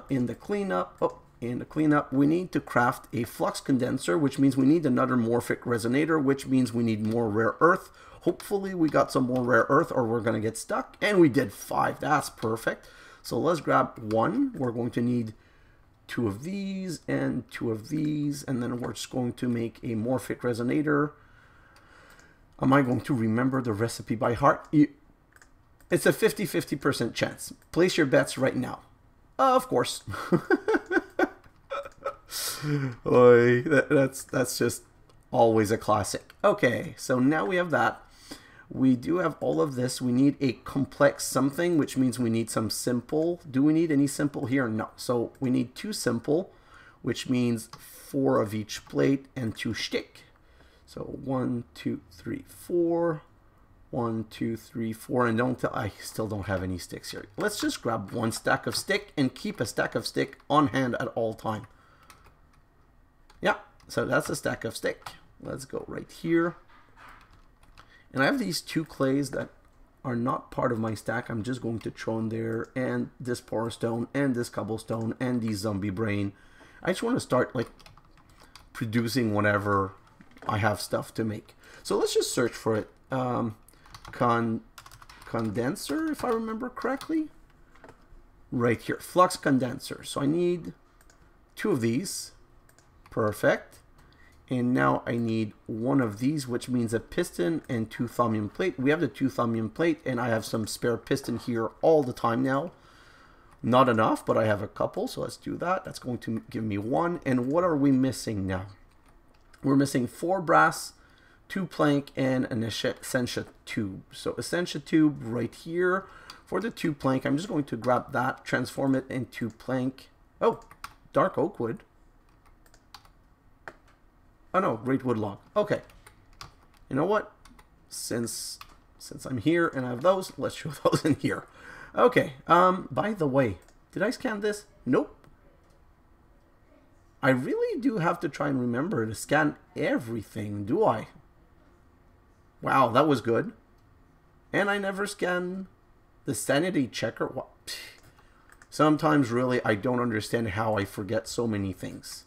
in the cleanup, we need to craft a Flux Condenser, which means we need another Morphic Resonator, which means we need more rare earth. Hopefully we got some more rare earth or we're going to get stuck. And we did 5. That's perfect. So let's grab 1. We're going to need 2 of these and 2 of these. And then we're just going to make a Morphic Resonator. Am I going to remember the recipe by heart? It's a 50-50% chance. Place your bets right now. Of course. Oy, that's just always a classic. Okay, so now we have that. We do have all of this. We need a complex something, which means we need some simple. Do we need any simple here? No. So we need 2 simple, which means 4 of each plate and 2 stick. So 1, 2, 3, 4. 1, 2, 3, 4, and I still don't have any sticks here. Let's just grab 1 stack of stick and keep a stack of stick on hand at all time. Yeah, so that's a stack of stick. Let's go right here. And I have these 2 clays that are not part of my stack. I'm just going to throw in there, and this porous stone, and this cobblestone, and the zombie brain. I just want to start like producing whatever I have stuff to make. So let's just search for it. Condenser, if I remember correctly. Right here, Flux Condenser. So I need 2 of these. Perfect. And now I need 1 of these, which means a piston and 2 thaumium plate. We have the 2 thaumium plate, and I have some spare piston here all the time now. Not enough, but I have a couple, so let's do that. That's going to give me 1. And what are we missing now? We're missing 4 brass, 2 plank, and an Essentia tube. So Essentia tube right here. For the 2 plank, I'm just going to grab that, transform it into plank. Oh, dark oak wood. Oh no, great wood log. Okay. You know what? Since I'm here and I have those, let's show those in here. Okay. By the way, did I scan this? Nope. I really do have to try and remember to scan everything, do I? Wow, that was good. And I never scan the sanity checker. What? Sometimes really I don't understand how I forget so many things.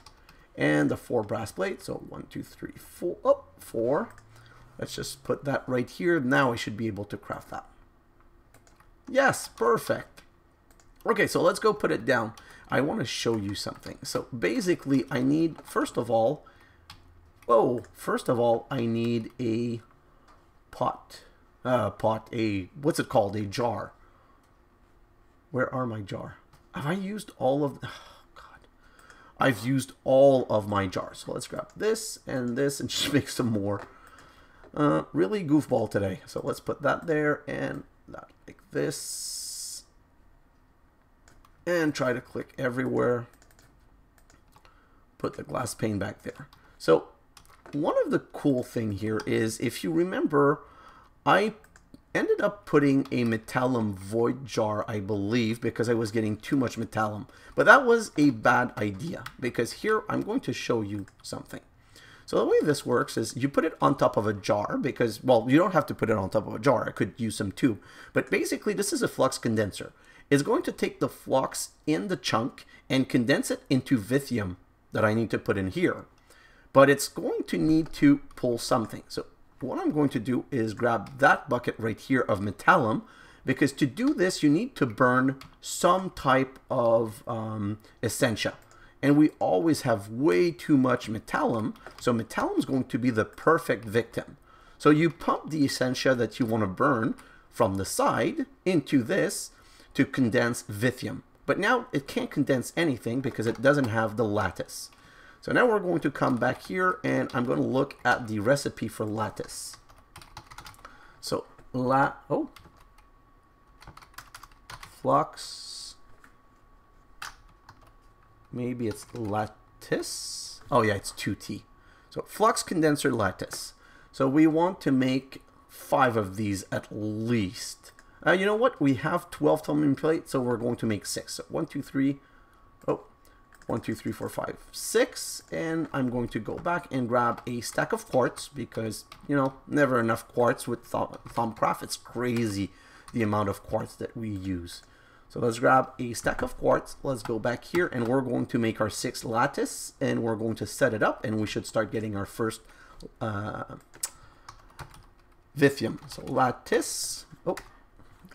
And the 4 brass plates. So 1, 2, 3, 4. Oh, 4. Let's just put that right here. Now I should be able to craft that. Yes, perfect. Okay, so let's go put it down. I want to show you something. So basically I need, first of all, I need a pot. What's it called? A jar. Where are my jar? Have I used all of, oh God. I've used all of my jars. So let's grab this and just make some more. Really goofball today. So let's put that there and that like this. And try to click everywhere. Put the glass pane back there. So one of the cool thing here is, if you remember, I ended up putting a metallum void jar, I believe, because I was getting too much metallum. But that was a bad idea, because here I'm going to show you something. So the way this works is you put it on top of a jar, because, well, you don't have to put it on top of a jar. I could use some tube. But basically, this is a flux condenser. It's going to take the flux in the chunk and condense it into lithium that I need to put in here. But it's going to need to pull something. So what I'm going to do is grab that bucket right here of metallum, because to do this you need to burn some type of Essentia. And we always have way too much metallum, so metallum is going to be the perfect victim. So you pump the Essentia that you want to burn from the side into this to condense lithium. But now it can't condense anything because it doesn't have the lattice. So now we're going to come back here and I'm going to look at the recipe for lattice. So flux, maybe it's lattice. Oh yeah, it's 2T. So flux condenser lattice. So we want to make 5 of these at least. You know what? We have 12 tungsten plates, so we're going to make 6. So 1, 2, 3. Oh, 1, 2, 3, 4, 5, 6. And I'm going to go back and grab a stack of quartz because, you know, never enough quartz with Thaumcraft. It's crazy the amount of quartz that we use. So let's grab a stack of quartz. Let's go back here and we're going to make our 6 lattice and we're going to set it up and we should start getting our first lithium. So lattice. Oh.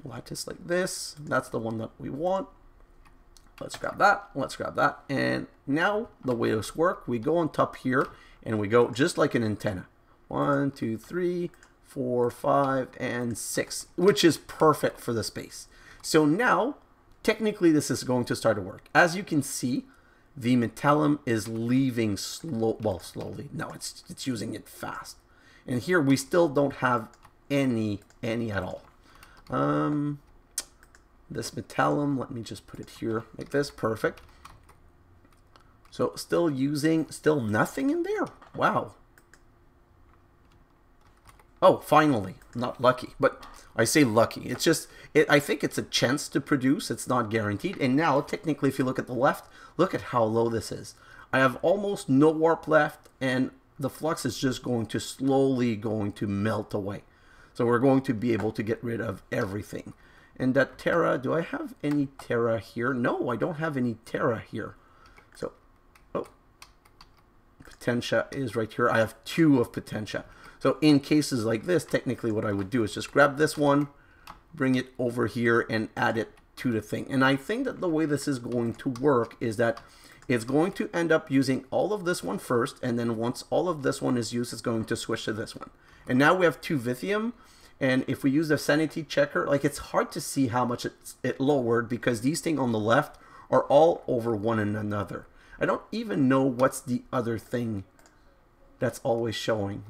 Lattice like this. That's the one that we want. Let's grab that. Let's grab that. And now the way this works, we go on top here and we go just like an antenna. 1, 2, 3, 4, 5, and 6, which is perfect for the space. So now, technically, this is going to start to work. As you can see, the metallum is leaving slowly. No, it's using it fast. And here we still don't have any at all. This metallum, let me just put it here like this. Perfect. So still nothing in there. Wow. Oh, finally. Not lucky, but I say lucky. It's just, I think it's a chance to produce. It's not guaranteed. And now, technically, if you look at the left, look at how low this is. I have almost no warp left, and the flux is just slowly going to melt away. So we're going to be able to get rid of everything. And that Terra, do I have any Terra here? No, I don't have any Terra here. So, oh, Potentia is right here. I have 2 of Potentia. So in cases like this, technically what I would do is just grab this one, bring it over here and add it to the thing. And I think that the way this is going to work is that it's going to end up using all of this one first, and then once all of this one is used, it's going to switch to this one. And now we have 2 lithium, And if we use the sanity checker, like it's hard to see how much it lowered because these things on the left are all over one another. I don't even know what's the other thing that's always showing.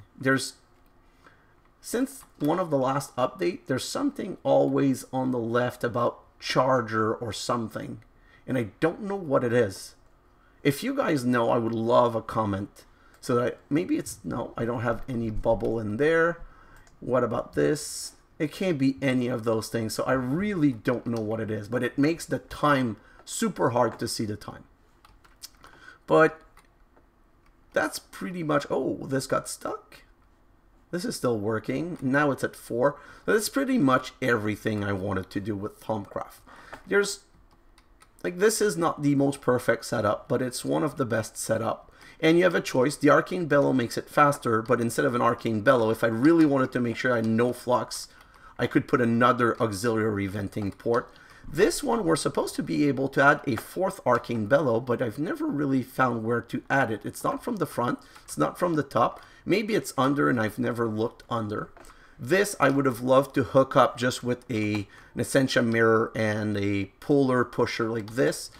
Since one of the last update, there's something always on the left about charger or something. And I don't know what it is. If you guys know, I would love a comment. So that maybe it's, no, I don't have any bubble in there. What about this? It can't be any of those things. So I really don't know what it is. But it makes the time super hard to see the time. But that's pretty much... Oh, this got stuck. This is still working. Now it's at 4. That's pretty much everything I wanted to do with Thaumcraft. There's... Like, this is not the most perfect setup, but it's one of the best setup. And you have a choice. The Arcane Bellow makes it faster, but instead of an Arcane Bellow, if I really wanted to make sure I had no flux, I could put another auxiliary venting port. This one, we're supposed to be able to add a 4th Arcane Bellow, but I've never really found where to add it. It's not from the front. It's not from the top. Maybe it's under, and I've never looked under. This, I would have loved to hook up just with an Essentia Mirror and a polar pusher like this.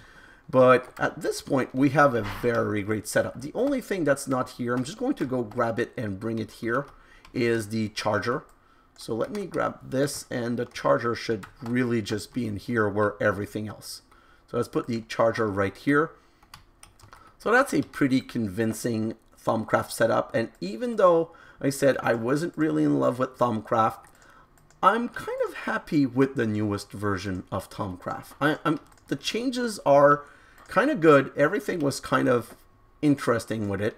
But at this point, we have a very great setup. The only thing that's not here, I'm just going to go grab it and bring it here, is the charger. So let me grab this, and the charger should really just be in here where everything else. So let's put the charger right here. So that's a pretty convincing Thaumcraft setup. And even though I said I wasn't really in love with Thaumcraft, I'm kind of happy with the newest version of Thaumcraft. The changes are kind of good. Everything was kind of interesting with it.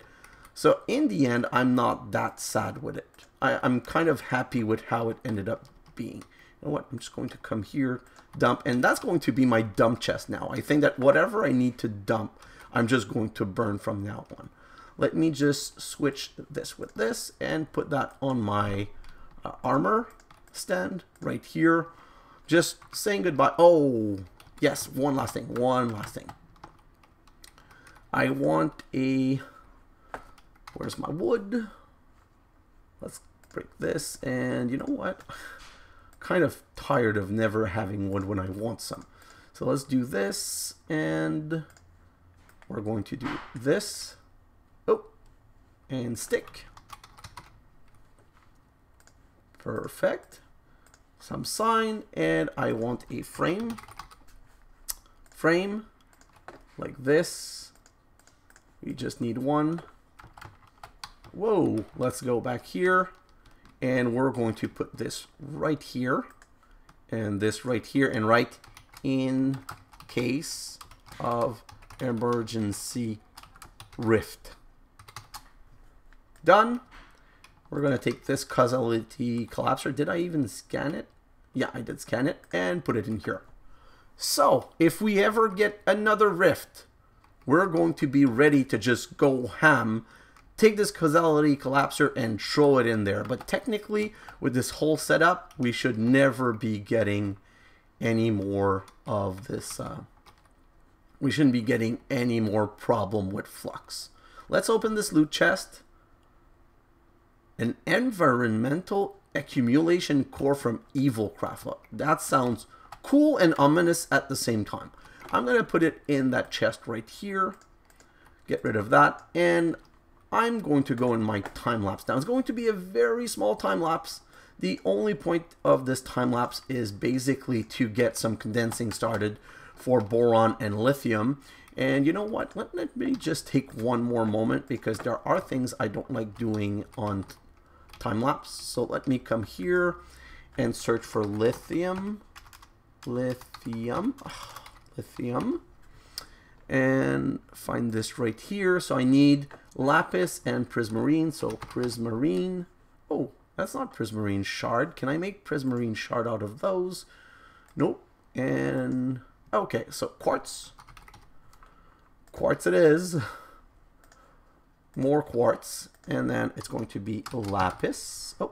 So in the end, I'm not that sad with it. I'm kind of happy with how it ended up being. You know what? I'm just going to come here, dump, and that's going to be my dump chest now. I think that whatever I need to dump, I'm just going to burn from now on. Let me just switch this with this and put that on my armor stand right here. Just saying goodbye. Oh, yes, one last thing. I want a... Where's my wood? Let's break this. And you know what? Kind of tired of never having wood when I want some. So let's do this. And we're going to do this. Oh, and stick. Perfect. Some sign. And I want a frame. Frame. Like this. We just need one. Whoa, let's go back here. And we're going to put this right here. And this right here. And right in case of emergency rift. Done. We're going to take this causality collapser. Did I even scan it? Yeah, I did scan it. And put it in here. So, if we ever get another rift, we're going to be ready to just go ham. Take this causality collapser and throw it in there. But technically, with this whole setup, we should never be getting any more of this. We shouldn't be getting any more problem with flux. Let's open this loot chest. An environmental accumulation core from Evilcraft. Look, that sounds cool and ominous at the same time. I'm going to put it in that chest right here. Get rid of that. And I'm going to go in my time lapse now. It's going to be a very small time lapse. The only point of this time lapse is basically to get some condensing started for boron and lithium. And you know what? Let me just take one more moment because there are things I don't like doing on time lapse. So let me come here and search for lithium. Lithium. And find this right here. So I need Lattice and Prismarine. So Prismarine. Oh, that's not Prismarine shard. Can I make Prismarine shard out of those? Nope. And okay, so quartz. Quartz it is. More quartz. And then it's going to be lapis. Oh,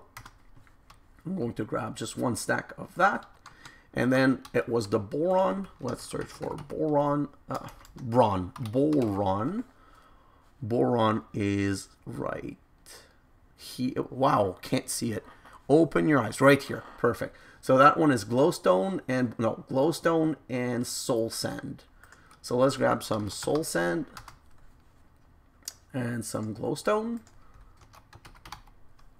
I'm going to grab just one stack of that. And then it was the boron. Let's search for boron. Boron. Boron is right here. Wow, can't see it. Open your eyes right here. Perfect. So that one is glowstone and soul sand. So let's grab some soul sand and some glowstone.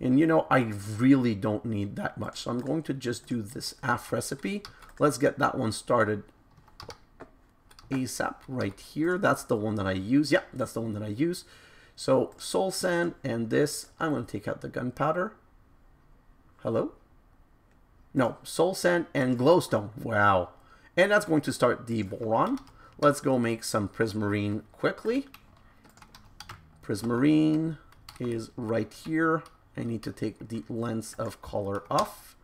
And you know, I really don't need that much. So I'm going to just do this half recipe. Let's get that one started ASAP right here. That's the one that I use. Yeah, that's the one that I use. So soul sand and this, I'm going to take out the gunpowder. Hello? No, soul sand and glowstone. Wow. And that's going to start the boron. Let's go make some prismarine quickly. Prismarine is right here. I need to take the lens of color off.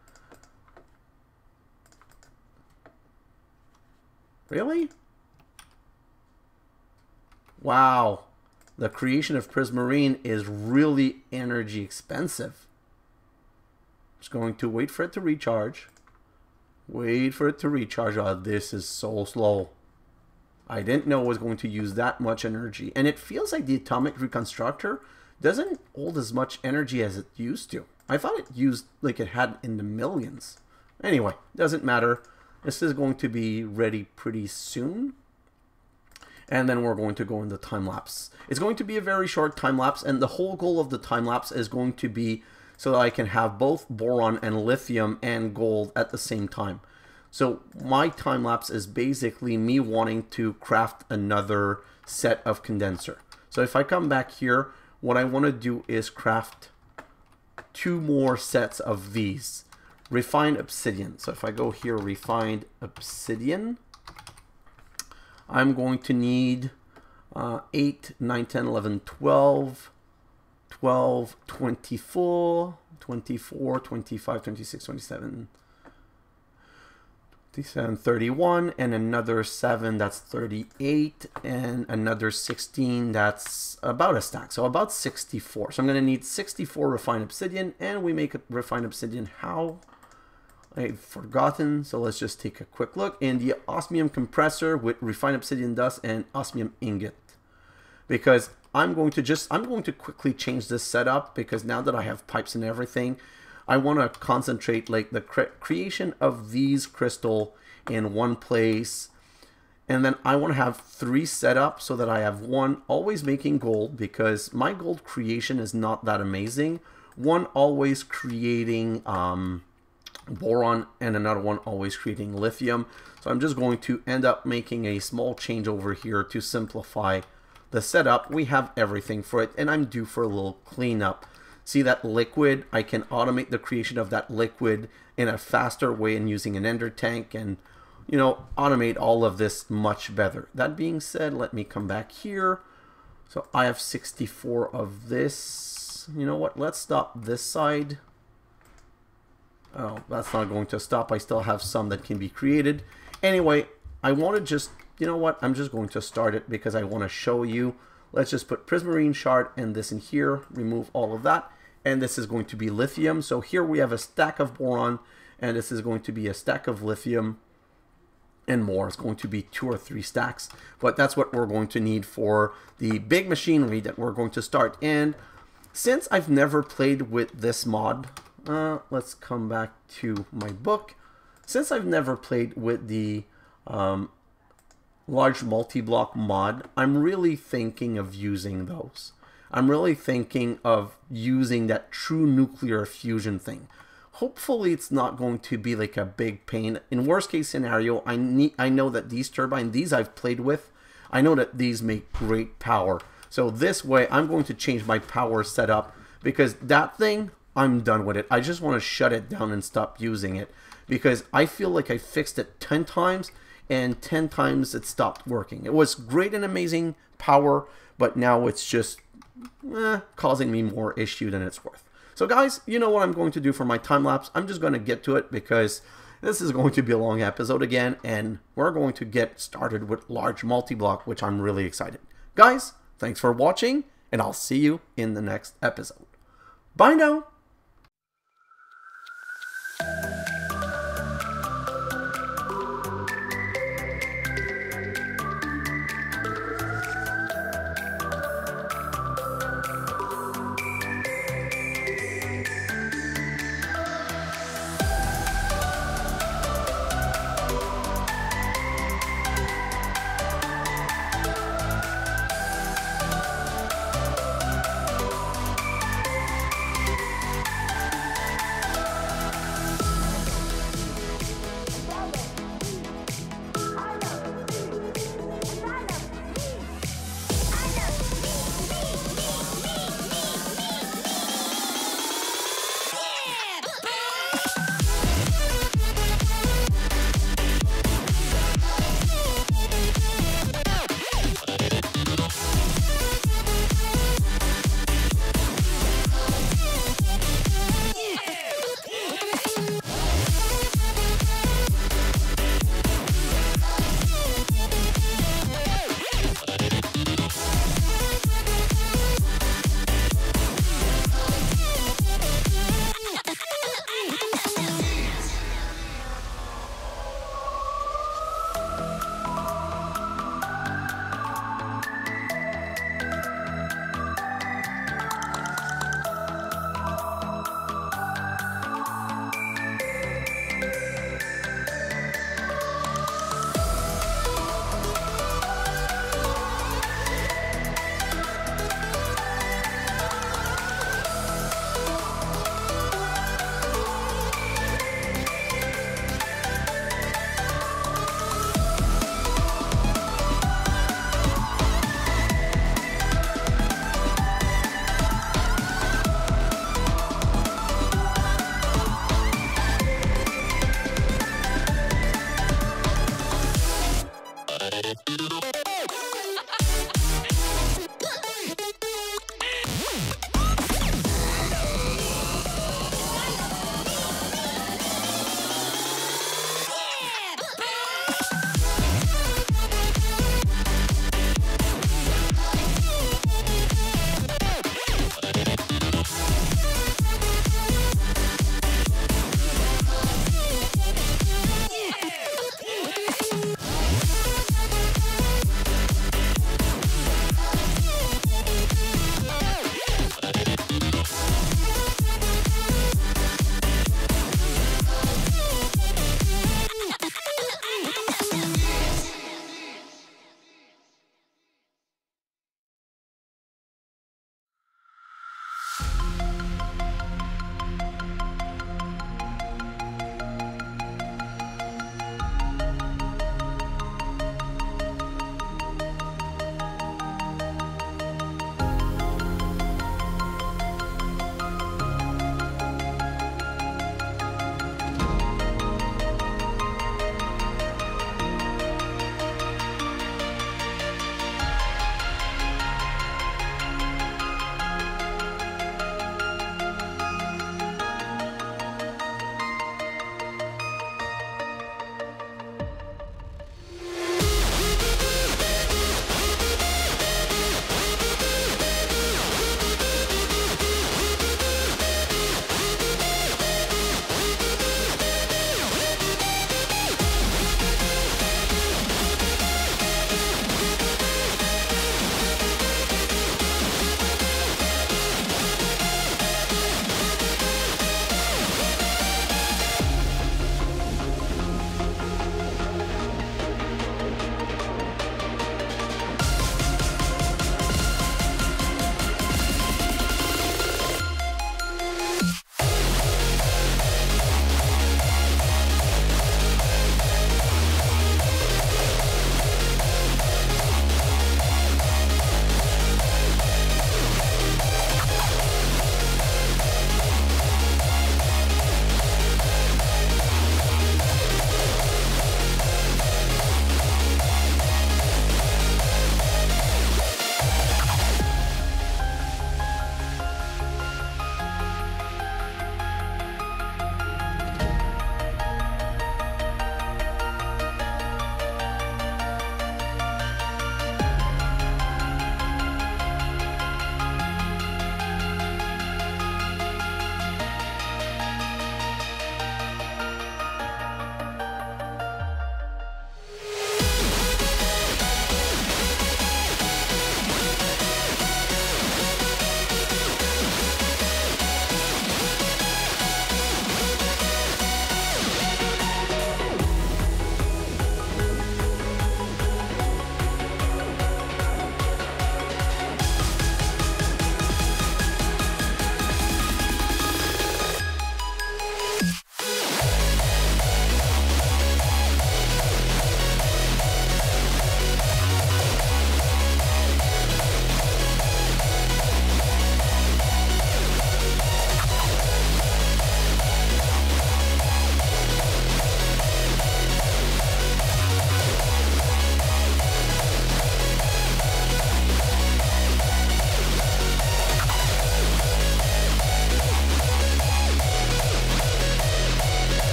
Really? Wow. The creation of prismarine is really energy expensive. Just going to wait for it to recharge. Wait for it to recharge. Oh, this is so slow. I didn't know it was going to use that much energy. And it feels like the atomic reconstructor doesn't hold as much energy as it used to. I thought it used like it had in the millions. Anyway, doesn't matter. This is going to be ready pretty soon. And then we're going to go into time lapse. It's going to be a very short time lapse, and the whole goal of the time lapse is going to be so that I can have both boron and lithium and gold at the same time. So my time lapse is basically me wanting to craft another set of condenser. So if I come back here, what I want to do is craft 2 more sets of these. Refined obsidian. So if I go here, refined obsidian, I'm going to need 8, 9, 10, 11, 12, 12, 24, 24, 25, 26, 27, 27, 31, and another 7, that's 38, and another 16, that's about a stack, so about 64. So I'm going to need 64 refined obsidian, and we make a refined obsidian how? I've forgotten, so let's just take a quick look. In the Osmium Compressor with refined obsidian dust and osmium ingot. Because I'm going to quickly change this setup, because now that I have pipes and everything, I want to concentrate like the creation of these crystal in one place. And then I want to have 3 set up so that I have 1 always making gold, because my gold creation is not that amazing. 1 always creating boron, and another 1 always creating lithium. So I'm just going to end up making a small change over here to simplify the setup. We have everything for it, and I'm due for a little cleanup. See that liquid? I can automate the creation of that liquid in a faster way and using an ender tank, and you know, automate all of this much better. That being said, let me come back here. So I have 64 of this. You know what? Let's stop this side. Oh, that's not going to stop. I still have some that can be created. Anyway, I want to just, you know what? I'm just going to start it because I want to show you. Let's just put prismarine shard and this in here. Remove all of that. And this is going to be lithium. So here we have a stack of boron. And this is going to be a stack of lithium. And more. It's going to be 2 or 3 stacks. But that's what we're going to need for the big machinery that we're going to start. And since I've never played with this mod... let's come back to my book. Since I've never played with the large multi-block mod, I'm really thinking of using those. I'm really thinking of using that true nuclear fusion thing. Hopefully it's not going to be like a big pain. In worst case scenario, I know that these turbines, these I've played with, I know that these make great power. So this way, I'm going to change my power setup, because that thing, I'm done with it. I just want to shut it down and stop using it, because I feel like I fixed it 10 times and 10 times it stopped working. It was great and amazing power, but now it's just causing me more issue than it's worth. So guys, you know what I'm going to do for my time lapse. I'm just going to get to it, because this is going to be a long episode again, and we're going to get started with large multi-block, which I'm really excited. Guys, thanks for watching, and I'll see you in the next episode. Bye now!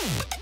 Bye.